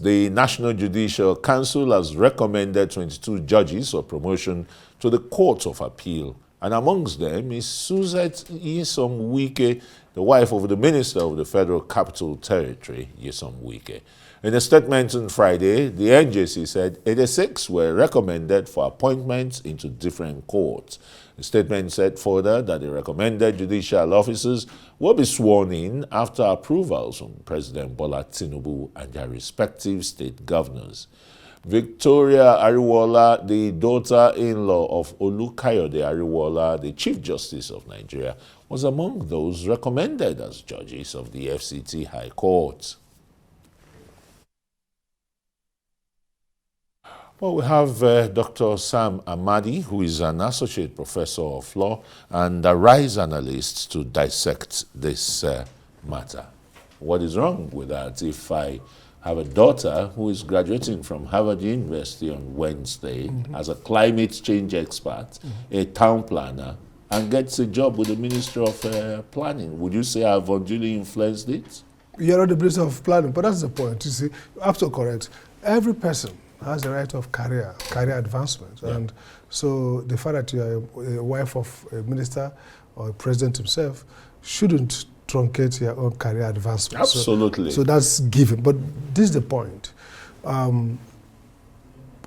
The National Judicial Council has recommended 22 judges for promotion to the Court of Appeal, and amongst them is Suzette Nyesom Wike, the wife of the Minister of the Federal Capital Territory, Nyesom Wike. In a statement on Friday, the NJC said 86 were recommended for appointments into different courts. The statement said further that the recommended judicial officers will be sworn in after approvals from President Bola Tinubu and their respective state governors. Victoria Ariwola, the daughter-in-law of Olukayode Ariwola, the Chief Justice of Nigeria, was among those recommended as judges of the FCT High Court. Well, we have Dr. Sam Amadj, who is an associate professor of law and a RISE analyst, to dissect this matter. What is wrong with that? If I have a daughter who is graduating from Harvard University on Wednesday as a climate change expert, a town planner, and gets a job with the Ministry of Planning, would you say I've unduly influenced it? You're not the Minister of Planning, but that's the point. You see, absolutely correct. Every person has the right of career advancement. Yeah. And so the fact that you are a wife of a minister or a president himself shouldn't truncate your own career advancement. Absolutely. So that's given. But this is the point.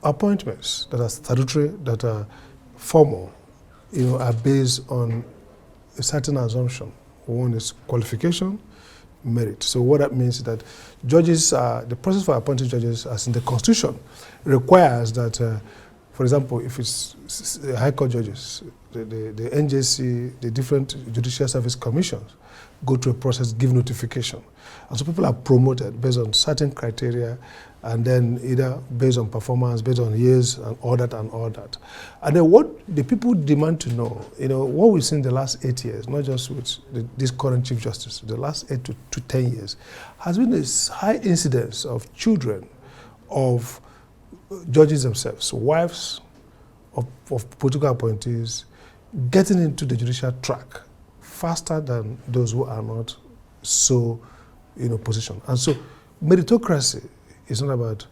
Appointments that are statutory, that are formal, are based on a certain assumption. One is qualification, merit. So what that means is that judges, the process for appointing judges, as in the Constitution, requires that, for example, if it's High Court judges, the NJC, the different Judicial Service Commissions go through a process, give notification. And so people are promoted based on certain criteria, and then either based on performance, based on years, and all that and all that. And then what the people demand to know, what we've seen the last 8 years, not just with this current Chief Justice, the last 8 to 10 years, has been this high incidence of children of judges themselves, wives of political appointees, getting into the judicial track faster than those who are not so, positioned. And so meritocracy is not about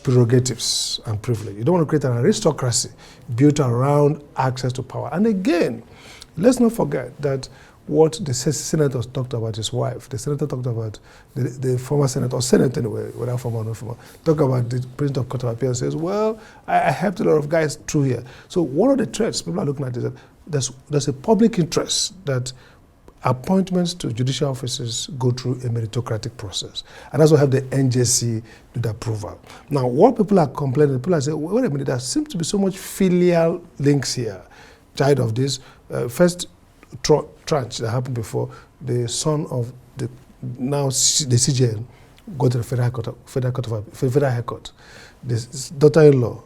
prerogatives and privilege. You don't want to create an aristocracy built around access to power. And again, let's not forget that what the senator talked about his wife, the senator talked about the former senator, or senate anyway, whether former or not former, talk about the president of Court of Appeal and says, well, I helped a lot of guys through here. So one of the threats people are looking at is that there's a public interest that appointments to judicial offices go through a meritocratic process. And that's what have the NJC do the approval. Now, what people are complaining, people are saying, wait a minute, there seems to be so much filial links here. Child of this, first tranche that happened before, the son of the CJN go to the Federal High Court. The daughter-in-law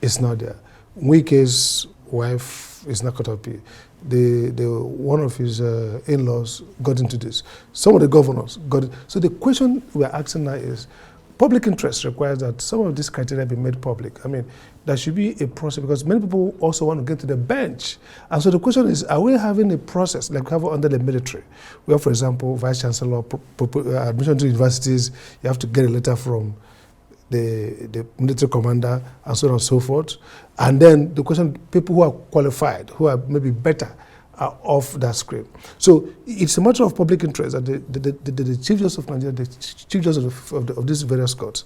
is not there. Wike's wife is not caught up here. One of his in-laws got into this. Some of the governors got it. So the question we're asking now is, public interest requires that some of these criteria be made public. I mean, there should be a process, because many people also want to get to the bench. And so the question is, are we having a process like we have under the military, where, for example, vice chancellor, admission to universities, you have to get a letter from the military commander, and so on and so forth. And then the question, people who are qualified, who are maybe better, are off that script. So it's a matter of public interest that the Chief Justice of Nigeria, the Chief Justice of these various courts,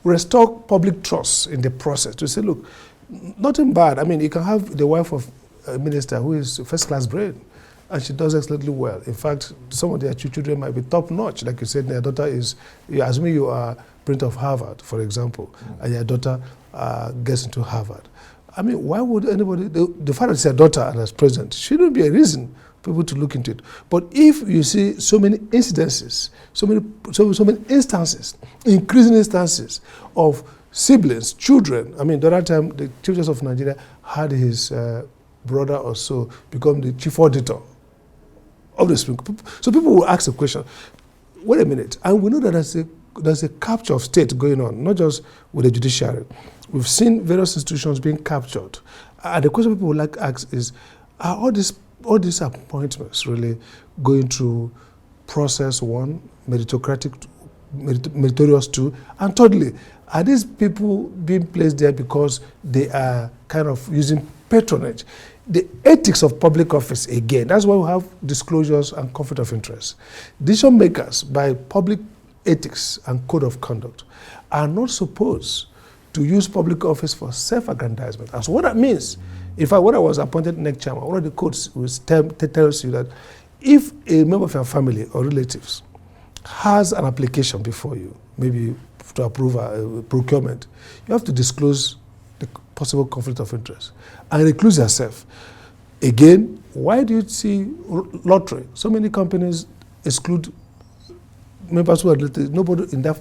restore public trust in the process to say, look, nothing bad. I mean, you can have the wife of a minister who is first-class brain, and she does excellently well. In fact, some of their children might be top-notch. Like you said, their daughter is, assuming you are Prince of Harvard, for example, and your daughter gets into Harvard. I mean, why would anybody, the fact that it's a daughter and as president shouldn't be a reason for people to look into it. But if you see so many incidences, so many instances, increasing instances of siblings, children, I mean, the other time the Chief Justice of Nigeria had his brother or so become the chief auditor of the Supreme Court. So people will ask the question, wait a minute, and we know that there's a capture of state going on, not just with the judiciary. We've seen various institutions being captured. And the question people would like to ask is, are all these appointments really going through process one, meritocratic meritorious too? And thirdly, are these people being placed there because they are kind of using patronage? The ethics of public office, again, that's why we have disclosures and conflict of interest. Decision makers, by public ethics and code of conduct, are not supposed to use public office for self-aggrandizement. And so what that means, in fact, when I was appointed next chairman, one of the codes tells you that if a member of your family or relatives has an application before you, maybe to approve a procurement, you have to disclose the possible conflict of interest and recluse yourself. Again, why do you see lottery? So many companies exclude members who are related. Nobody in that,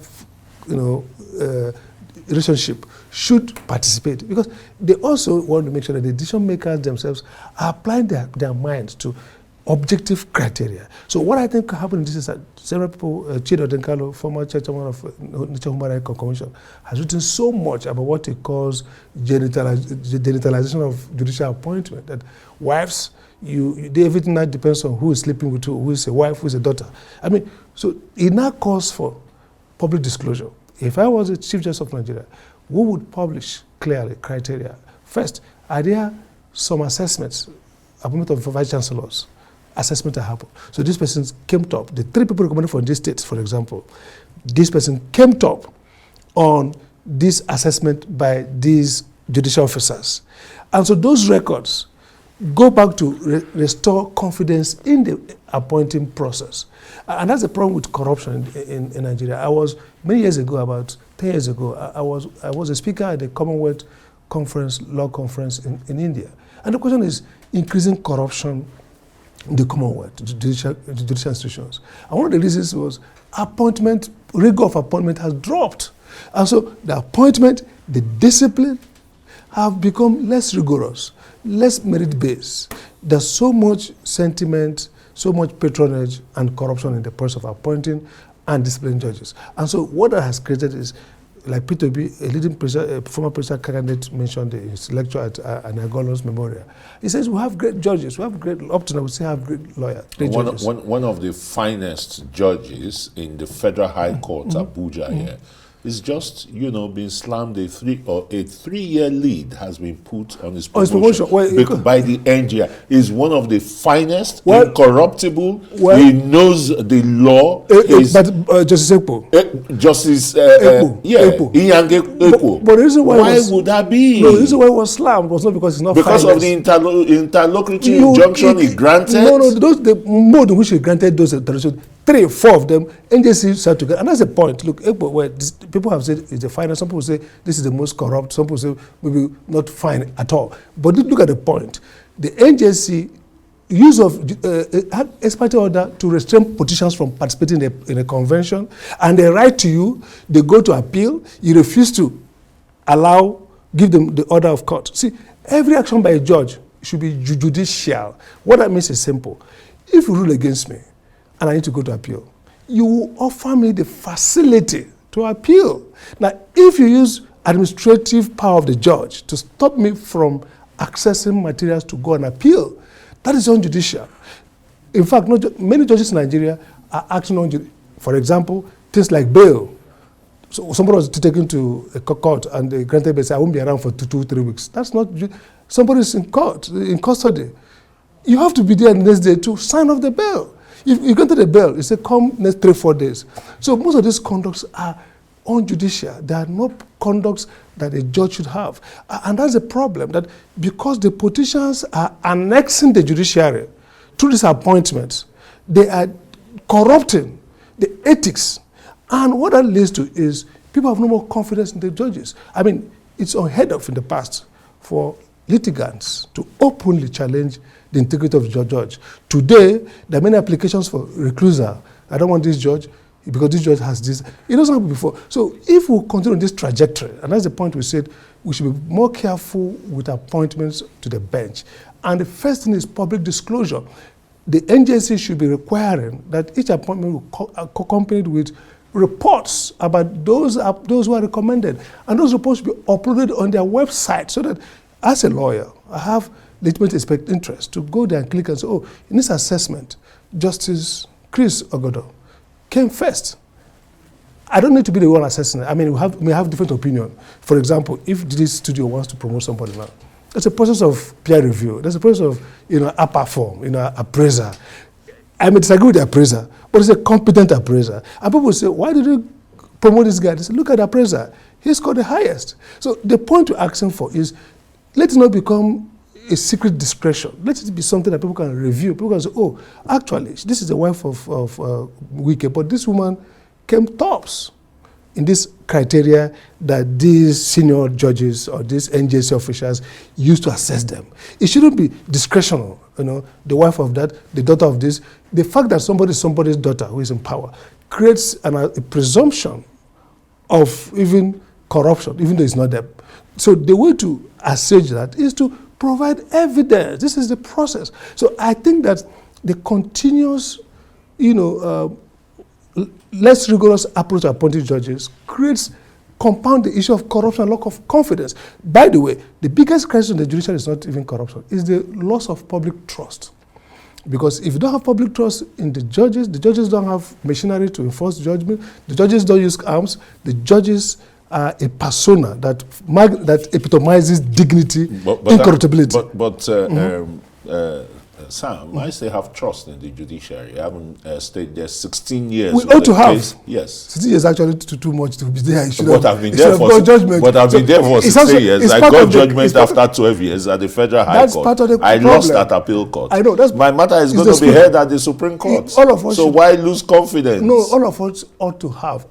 relationship should participate, because they also want to make sure that the decision makers themselves are applying their minds to objective criteria. So what I think happened in this is that several people, Chido Denkalo, former chairman of Nature Human Rights Commission, has written so much about what he calls genitalization of judicial appointment, that wives, everything now depends on who is sleeping with who is a wife, who is a daughter. I mean, so it now calls for public disclosure. If I was the Chief Justice of Nigeria, we would publish clearly criteria. First, are there some assessments, appointment of vice chancellors, assessment that happened? So this person came top. The 3 people recommended for this state, for example, this person came top on this assessment by these judicial officers. And so those records go back to restore confidence in the appointing process. And that's the problem with corruption in Nigeria. I was, many years ago, about 10 years ago, I was a speaker at the Commonwealth Conference, Law Conference in India. And the question is increasing corruption in the Commonwealth, the judicial institutions. And one of the reasons was rigor of appointment has dropped. And so the appointment, the discipline have become less rigorous, less merit-based. There's so much sentiment, so much patronage and corruption in the process of appointing and disciplining judges. And so what that has created is, like P2B, a leading former presidential candidate mentioned in his lecture at Anagolo's memorial. He says we have great judges, we have great, up to now we still have great lawyers, great judges. One of the finest judges in the Federal High Court, Abuja here, is just, being slammed. A 3-year lead has been put on his promotion, by the NGI. He's one of the finest, incorruptible. He knows the law. But Justice Ekpo. Justice Ekpo. Ekpo. But the reason why would that be? No, the reason why he was slammed was not because he's not because finest. of the interlocutory injunction he granted. No, the mode in which he granted those interrogation, 3 or 4 of them, NJC sat together. And that's the point. Look, people have said it's the finest. Some people say this is the most corrupt. Some people say maybe not fine at all. But look at the point. The NJC use of expert order to restrain politicians from participating in a convention, and they write to you, they go to appeal, you refuse to give them the order of court. See, every action by a judge should be judicial. What that means is simple. If you rule against me, and I need to go to appeal, you will offer me the facility to appeal. Now, if you use administrative power of the judge to stop me from accessing materials to go and appeal, that is unjudicial. In fact, many judges in Nigeria are acting on, for example, things like bail. So somebody was taken to a court and they granted bail, say, I won't be around for 2-3 weeks. That's not, somebody is in court, in custody. You have to be there the next day to sign off the bail. If you granted the bail, you say, come next 3-4 days. So most of these conducts are unjudicial. They are not conducts that a judge should have. And that's the problem, that because the politicians are annexing the judiciary through these appointments, they are corrupting the ethics. And what that leads to is people have no more confidence in the judges. I mean, it's unheard of in the past for litigants to openly challenge the integrity of the judge. Today, there are many applications for reclusal. I don't want this judge because this judge has this. It doesn't happen before. So if we continue this trajectory, and that's the point we said, we should be more careful with appointments to the bench. And the first thing is public disclosure. The NJC should be requiring that each appointment will be accompanied with reports about those who are recommended. And those reports should be uploaded on their website so that, as a lawyer, I have legitimate interest to go there and click and say, oh, in this assessment, Justice Chris Ogodo came first. I don't need to be the one assessing it. I mean, we may have different opinion. For example, if this studio wants to promote somebody now, there's a process of peer review. There's a process of, upper form, appraiser. I may disagree with the appraiser, but it's a competent appraiser. And people say, why did you promote this guy? They say, look at the appraiser. He scored the highest. So the point you're asking for is, let it not become a secret discretion. Let it be something that people can review. People can say, oh, actually, this is the wife of Wike, but this woman came tops in this criteria that these senior judges or these NJC officials used to assess them. It shouldn't be discretional, the wife of that, the daughter of this. The fact that somebody is somebody's daughter who is in power creates a presumption of even corruption, even though it's not them. So the way to assuage that is to provide evidence. This is the process. So I think that the continuous, less rigorous approach to appointing judges compound the issue of corruption and lack of confidence. By the way, the biggest crisis in the judiciary is not even corruption, it's the loss of public trust. Because if you don't have public trust in the judges don't have machinery to enforce judgment, the judges don't use arms, the judges are a persona that epitomizes dignity, incorruptibility. Sam, I still have trust in the judiciary. I haven't stayed there 16 years. We ought to have. Case. Yes. 16 years actually too much to be there. But I've been there for judgment. But I've been there for 16 years. I got judgment after 12 years at the Federal High Court. Part of the I lost at appeal court. I know. My matter is going to be heard at the Supreme Court. All of us so why lose confidence? No, all of us ought to have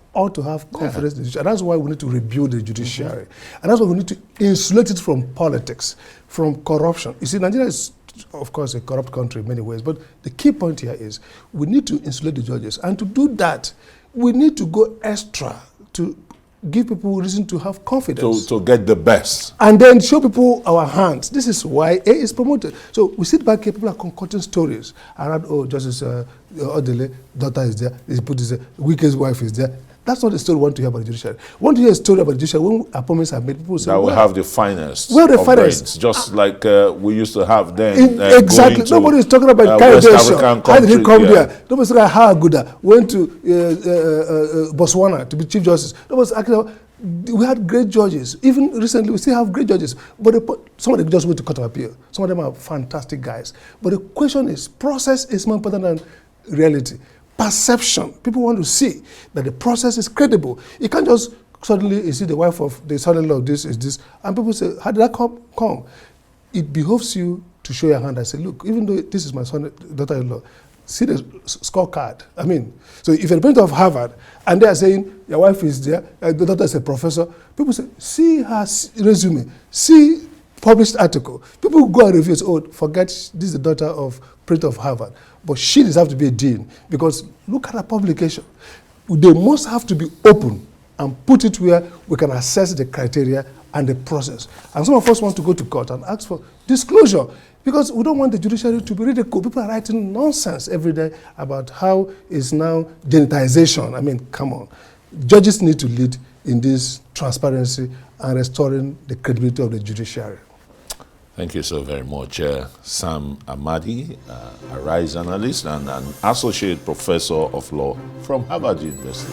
confidence in the judiciary. And that's why we need to rebuild the judiciary. And that's why we need to insulate it from politics, from corruption. You see, Nigeria is, of course, a corrupt country in many ways, but the key point here is we need to insulate the judges. And to do that, we need to go extra to give people reason to have confidence. To get the best. And then show people our hands. This is why A is promoted. So we sit back here, people are concocting stories around, Justice Odele, daughter is there, Wike's wife is there. That's not the story we want to hear about the judiciary. We want to hear a story about the judiciary when appointments are made. People say, that will have the finest. Well, the finest. Brains, just like we used to have then. Exactly. Nobody is talking about West African country. How did he come there? Nobody is talking about how Aguda went to Botswana to be Chief Justice. Nobody is asking about. We had great judges. Even recently, we still have great judges. But some of them just went to court of appeal. Some of them are fantastic guys. But the question is, process is more important than reality. Perception. People want to see that the process is credible. You can't just suddenly you see the wife of the son-in-law of this is this, and people say, how did that come? It behoves you to show your hand and say, look, even though this is my daughter-in-law, see the scorecard. I mean, so if you're a parent of Harvard and they are saying your wife is there, the daughter is a professor, people say, see her resume, see published article. People go and review, forget this is the daughter of President of Harvard. But she deserves to be a dean because look at her publication. They must have to be open and put it where we can assess the criteria and the process. And some of us want to go to court and ask for disclosure because we don't want the judiciary to be ridiculed. People are writing nonsense every day about how it's now genitization. I mean, come on. Judges need to lead in this transparency and restoring the credibility of the judiciary. Thank you so very much, Sam Amadj, a RISE analyst and an associate professor of law from Harvard University.